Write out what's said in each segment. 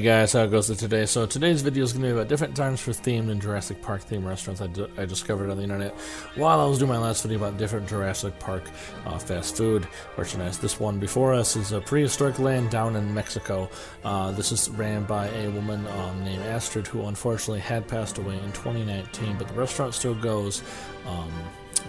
Guys, how it goes today? So today's video is going to be about different dinosaur themed and Jurassic Park themed restaurants I discovered on the internet while I was doing my last video about different Jurassic Park fast food merchandise. This one before us is a prehistoric land down in Mexico. This is ran by a woman named Astrid, who unfortunately had passed away in 2019, but the restaurant still goes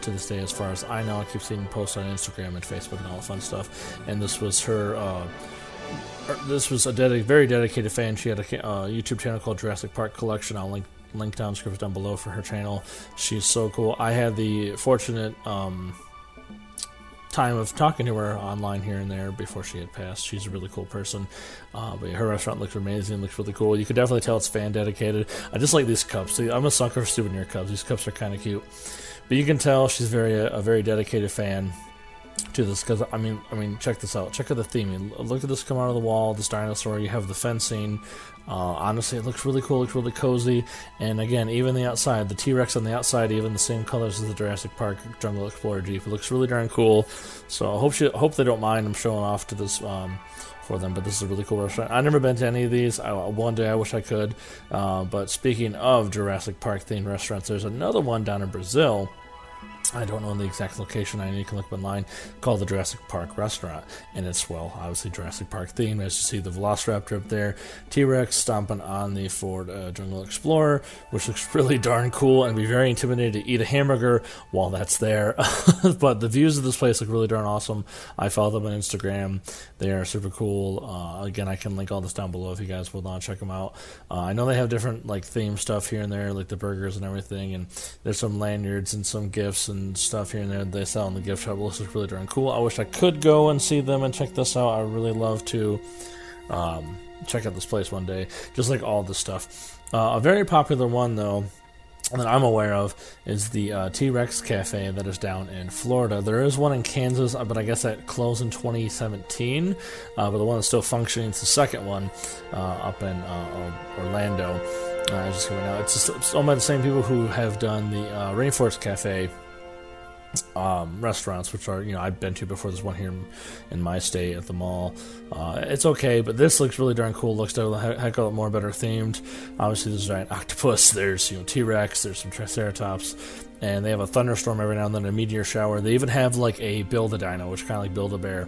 to this day as far as I know. I keep seeing posts on Instagram and Facebook and all the fun stuff, and this was her this was a very dedicated fan. She had a YouTube channel called Jurassic Park Collection. I'll link down description down below for her channel. She's so cool. I had the fortunate time of talking to her online here and there before she had passed. She's a really cool person. But yeah, her restaurant looks amazing, looks really cool. You can definitely tell it's fan dedicated. I just like these cups. See, I'm a sucker for souvenir cups. These cups are kind of cute. But you can tell she's a very dedicated fan to this, because I mean check this out. Check out the theming. Look at this come out of the wall, this dinosaur. You have the fencing. Honestly, it looks really cool, looks really cozy. And again, even the outside, the T-Rex on the outside, even the same colors as the Jurassic Park Jungle Explorer Jeep. It looks really darn cool. So I hope they don't mind I'm showing off to this for them. But this is a really cool restaurant. I've never been to any of these. One day I wish I could. But speaking of Jurassic Park themed restaurants, there's another one down in Brazil. I don't know the exact location. I know you can look up online, called the Jurassic Park Restaurant, and it's, well, obviously Jurassic Park themed. As you see the Velociraptor up there, T-Rex stomping on the Ford Jungle Explorer, which looks really darn cool, and be very intimidated to eat a hamburger while that's there. But the views of this place look really darn awesome. I follow them on Instagram. They are super cool. Again, I can link all this down below if you guys will want to check them out. I know they have different theme stuff here and there, like the burgers and everything, and there's some lanyards and some gifts and stuff here and there they sell in the gift shop. This is really darn cool. I wish I could go and see them and check this out. I really love to check out this place one day, just like all this stuff. A very popular one, though, that I'm aware of, is the T-Rex Cafe that is down in Florida. There is one in Kansas, but I guess that closed in 2017. But the one that's still functioning is the second one up in Orlando. Just right now, it's owned by the same people who have done the Rainforest Cafe restaurants, which are, I've been to before. There's one here in my state at the mall. It's okay, but this looks really darn cool. Looks a heck of a lot more better themed. Obviously, there's a giant octopus. There's T-Rex. There's some Triceratops, and they have a thunderstorm every now and then, a meteor shower. They even have like a Build-A-Dino, which kind of like Build-A-Bear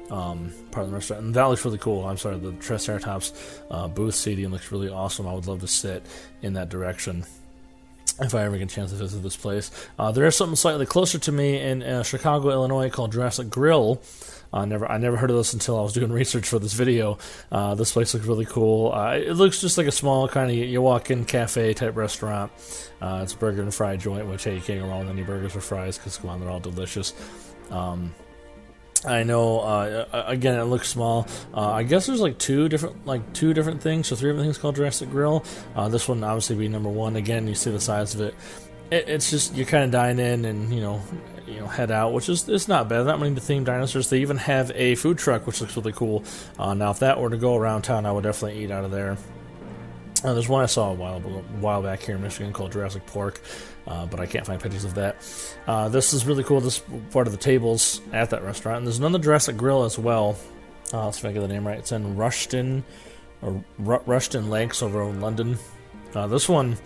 part of the restaurant, and that looks really cool. I'm sorry, the Triceratops booth seating looks really awesome. I would love to sit in that direction if I ever get a chance to visit this place. There is something slightly closer to me in Chicago, Illinois, called Jurassic Grill. I never heard of this until I was doing research for this video. This place looks really cool. It looks just like a small kind of you walk in cafe type restaurant. It's a burger and fry joint, which, hey, you can't go wrong with any burgers or fries, because come on, they're all delicious. I know, again, it looks small. I guess there's two different things, so 3 different things called Jurassic Grill. This one obviously be number 1. Again, you see the size of it. It's just, you kind of dine in and, head out, which is, it's not bad. Not many themed dinosaurs. They even have a food truck, which looks really cool. Now, if that were to go around town, I would definitely eat out of there. There's one I saw a while back here in Michigan called Jurassic Pork, but I can't find pictures of that. This is really cool. This is part of the tables at that restaurant. And there's another Jurassic Grill as well. Let's see if I get the name right. It's in Rushton Lakes over in London. This one,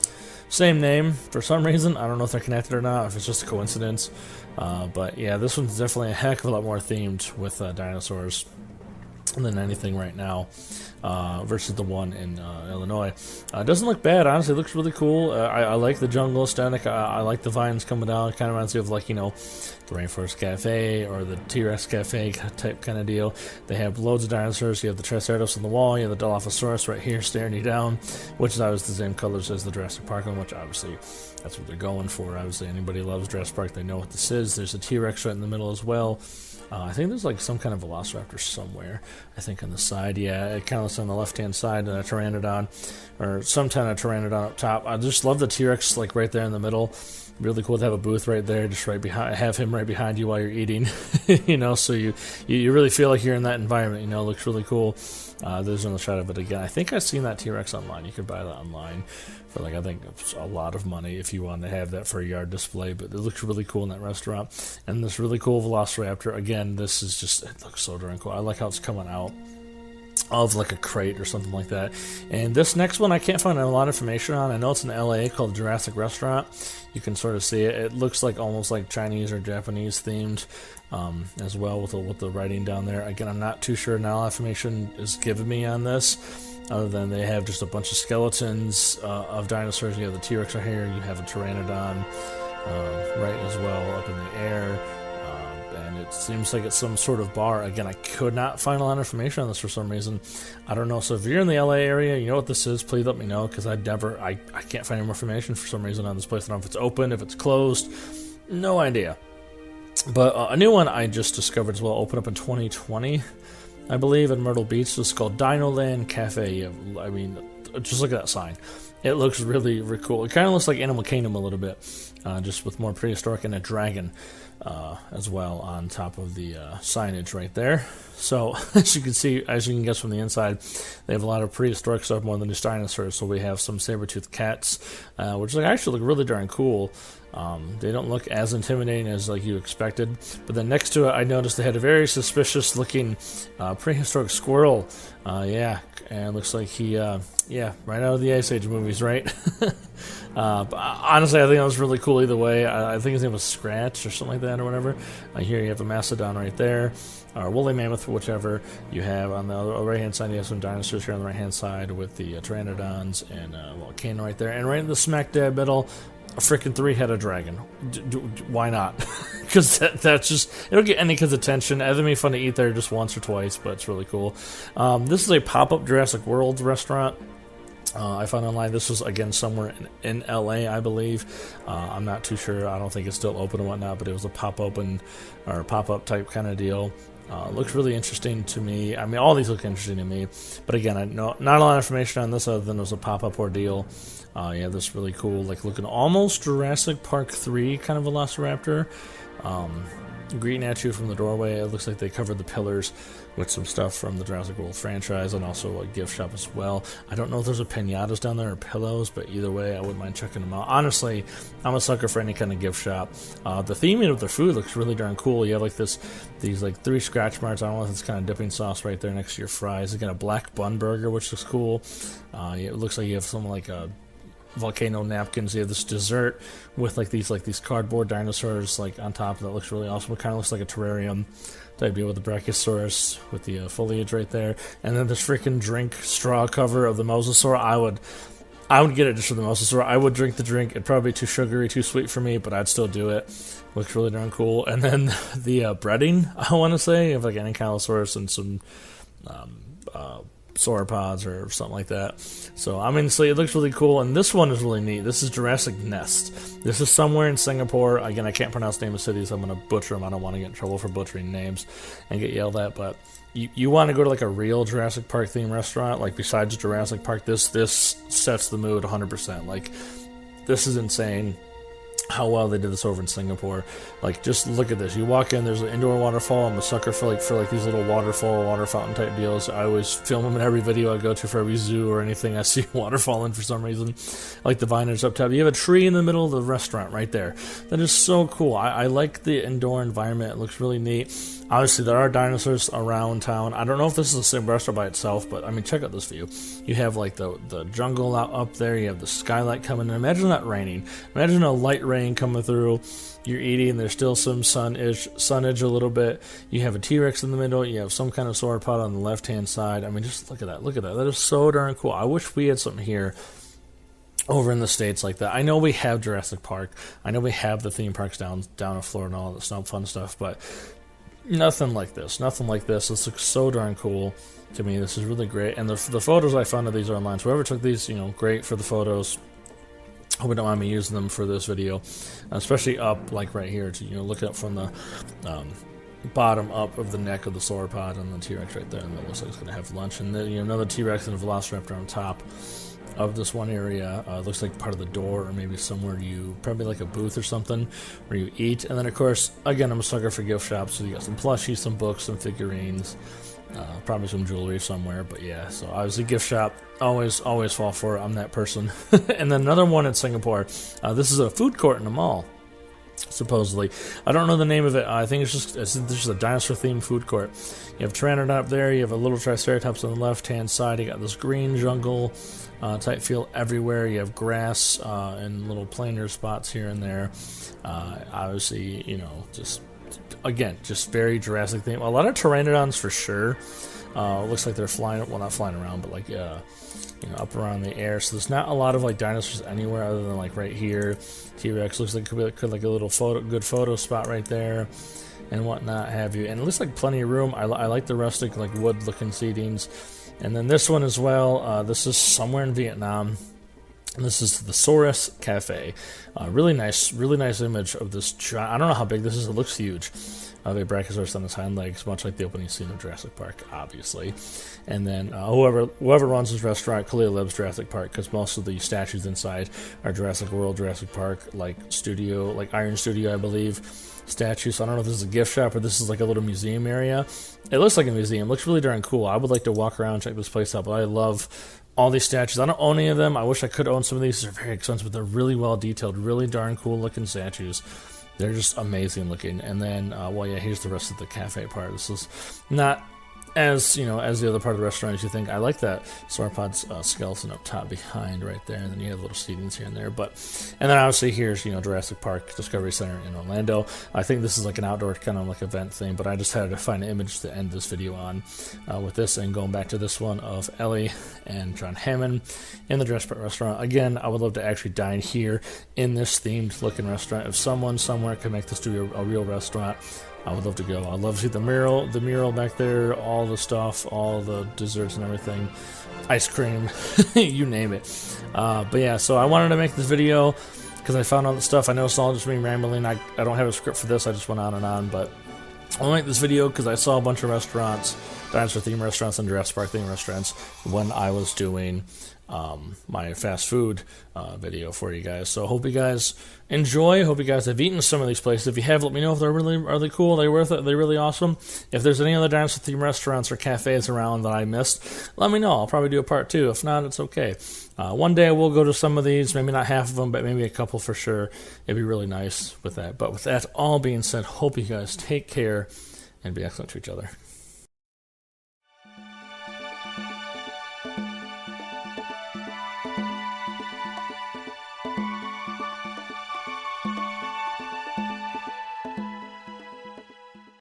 same name for some reason. I don't know if they're connected or not, if it's just a coincidence. But yeah, this one's definitely a heck of a lot more themed with dinosaurs than anything right now, versus the one in Illinois. It doesn't look bad, honestly. It looks really cool. I like the jungle aesthetic. I like the vines coming down. It kind of reminds me of the Rainforest Cafe or the T-Rex Cafe type kind of deal. They have loads of dinosaurs. You have the Triceratops on the wall. You have the Dilophosaurus right here staring you down, which is obviously the same colors as the Jurassic Park one, which obviously that's what they're going for. Obviously, anybody who loves Jurassic Park, they know what this is. There's a T-Rex right in the middle as well. I think there's some kind of Velociraptor somewhere. I think on the side, yeah, it kind of looks on the left-hand side, and a Pteranodon, or some kind of Pteranodon up top. I just love the T-Rex right there in the middle. Really cool to have a booth right there, just right behind, have him right behind you while you're eating. So you really feel like you're in that environment. It looks really cool. There's another shot of it again. I think I've seen that T-Rex online. You could buy that online for I think a lot of money if you want to have that for a yard display. But it looks really cool in that restaurant. And this really cool Velociraptor. Again, this is just, it looks so darn cool. I like how it's coming out of like a crate or something like that. And this next one I can't find a lot of information on. I know it's in LA called Jurassic Restaurant. You can sort of see it. It looks like almost like Chinese or Japanese themed as well with the writing down there. Again, I'm not too sure. Not a lot of information is given me on this, other than they have just a bunch of skeletons of dinosaurs. You have the T-Rex right here. You have a Pteranodon right as well up in the air. And it seems like it's some sort of bar. Again, I could not find a lot of information on this for some reason. I don't know. So if you're in the LA area, you know what this is, please let me know, because I can't find any more information for some reason on this place. I don't know if it's open, if it's closed. No idea. But a new one I just discovered as well, opened up in 2020, I believe, in Myrtle Beach. It's called Dinoland Cafe. I mean, just look at that sign. It looks really, really cool. It kind of looks like Animal Kingdom a little bit, just with more prehistoric, and a dragon as well on top of the signage right there. So as you can see, as you can guess from the inside, they have a lot of prehistoric stuff more than just dinosaurs. So we have some saber-toothed cats, which actually look really darn cool. They don't look as intimidating as like you expected. But then next to it, I noticed they had a very suspicious looking prehistoric squirrel. Yeah, and it looks like he, yeah, right out of the Ice Age movies, right? But honestly, I think that was really cool either way. I think his name was Scratch or something like that or whatever. Here you have a mastodon right there, or woolly mammoth, whichever. You have on the right-hand side, you have some dinosaurs here on the right-hand side with the pteranodons and volcano right there. And right in the smack dab middle, a freaking three-headed dragon. Why not? Because that's just, it'll get any kid's attention. It'll be fun to eat there just once or twice, but it's really cool. This is a pop-up Jurassic World restaurant. I found online. This was, again, somewhere in LA, I believe. I'm not too sure. I don't think it's still open and whatnot, but it was a pop-open or pop-up type kind of deal. Looks really interesting to me. I mean, all these look interesting to me. But again, I know not a lot of information on this other than it was a pop-up ordeal. Yeah, this really cool, like looking almost Jurassic Park 3 kind of Velociraptor. Greeting at you from the doorway. It looks like they covered the pillars with some stuff from the Jurassic World franchise, and also a gift shop as well. I don't know if there's a pinatas down there or pillows, but either way, I wouldn't mind checking them out. Honestly, I'm a sucker for any kind of gift shop. The theming of their food looks really darn cool. You have like these like 3 scratch marks. I don't know if it's kind of dipping sauce right there next to your fries. You got a black bun burger, which looks cool. It looks like you have some like a volcano napkins. You have this dessert with like these cardboard dinosaurs like on top. That looks really awesome. It kind of looks like a terrarium type deal with the Brachiosaurus with the foliage right there. And then this freaking drink straw cover of the Mosasaur. I would get it just for the Mosasaur. I would drink the drink. It'd probably be too sugary, too sweet for me, but I'd still do it. Looks really darn cool. And then the breading, I want to say, of like Ankylosaurus and some sauropods or something like that. So I mean, so it looks really cool, and this one is really neat. This is Jurassic Nest. This is somewhere in Singapore. Again, I can't pronounce the name of cities. So I'm going to butcher them. I don't want to get in trouble for butchering names and get yelled at. But you want to go to like a real Jurassic Park themed restaurant, like besides Jurassic Park. This sets the mood 100%. Like, this is insane how well they did this over in Singapore. Like, just look at this. You walk in, there's an indoor waterfall. I'm a sucker for these little water fountain type deals. I always film them in every video I go to for every zoo or anything I see a waterfall in for some reason. Like the vineyards up top. You have a tree in the middle of the restaurant right there. That is so cool. I like the indoor environment. It looks really neat. Obviously, there are dinosaurs around town. I don't know if this is the same restaurant by itself, but I mean, check out this view. You have like the jungle out up there. You have the skylight coming in. Imagine that raining. Imagine a light rain coming through. You're eating. There's still some sunnage a little bit. You have a T-Rex in the middle. You have some kind of sauropod on the left-hand side. I mean, just look at that. Look at that. That is so darn cool. I wish we had something here over in the States like that. I know we have Jurassic Park. I know we have the theme parks down in Florida and all that fun stuff, but nothing like this. Nothing like this. This looks so darn cool to me. This is really great. And the photos I found of these are online. So whoever took these, great for the photos. Hope you don't mind me using them for this video, especially up like right here to look up from the bottom up of the neck of the sauropod and the T-Rex right there, and it looks like it's going to have lunch. And then another T-Rex and a Velociraptor on top of this one area. It looks like part of the door, or maybe somewhere probably like a booth or something where you eat. And then of course, again, I'm a sucker for gift shops, so you got some plushies, some books, some figurines, probably some jewelry somewhere. But yeah, so obviously gift shop, always fall for it. I'm that person. And then another one in Singapore. This is a food court in a mall. supposedly. I don't know the name of it. I think it's just a dinosaur-themed food court. You have Pteranodon up there. You have a little Triceratops on the left-hand side. You got this green jungle type feel everywhere. You have grass and little plainer spots here and there. Obviously, you know, just very Jurassic theme. A lot of Pteranodons for sure. Looks like they're flying, well, not flying around, but like, you know, up around the air. So there's not a lot of like dinosaurs anywhere other than like right here. T-Rex looks like could like a little good photo spot right there, and whatnot have you. And it looks like plenty of room. I like the rustic like wood looking seatings. And then this one as well. This is somewhere in Vietnam. And this is the Saurus Cafe. Really nice image of this giant. I don't know how big this is. It looks huge. Of a Brachiosaurus on its hind legs, much like the opening scene of Jurassic Park, obviously. And then whoever runs this restaurant clearly loves Jurassic Park, because most of the statues inside are Jurassic World, Jurassic Park, like studio, like Iron Studio, I believe, statues. So I don't know if this is a gift shop or this is like a little museum area. It looks like a museum. It looks really darn cool. I would like to walk around and check this place out, but I love all these statues. I don't own any of them. I wish I could own some of these. They're very expensive, but they're really well detailed, really darn cool looking statues. They're just amazing looking. And then, well, yeah, here's the rest of the cafe part. This is not as, you know, as the other part of the restaurant as you think. I like that sauropod's skeleton up top behind right there, and then you have little seatings here and there. And then obviously here's, you know, Jurassic Park Discovery Center in Orlando. I think this is like an outdoor kind of like event thing, but I just had to find an image to end this video on with this, and going back to this one of Ellie and John Hammond in the Jurassic Park restaurant. Again, I would love to actually dine here in this themed looking restaurant. If someone somewhere can make this to a real restaurant, I would love to go. I'd love to see the mural back there, all the stuff, all the desserts and everything, ice cream, you name it. But yeah, so I wanted to make this video because I found all the stuff. I know it's all just me rambling. I don't have a script for this. I just went on and on, but I'll make this video because I saw a bunch of restaurants, dinosaur-themed restaurants and Jurassic Park-themed restaurants when I was doing my fast food video for you guys. So I hope you guys enjoy. Hope you guys have eaten some of these places. If you have, let me know if are they cool, are they worth it, are they really awesome. If there's any other dinosaur-themed restaurants or cafes around that I missed, let me know. I'll probably do a part 2. If not, it's okay. One day we'll go to some of these, maybe not half of them, but maybe a couple for sure. It'd be really nice with that. But with that all being said, hope you guys take care and be excellent to each other.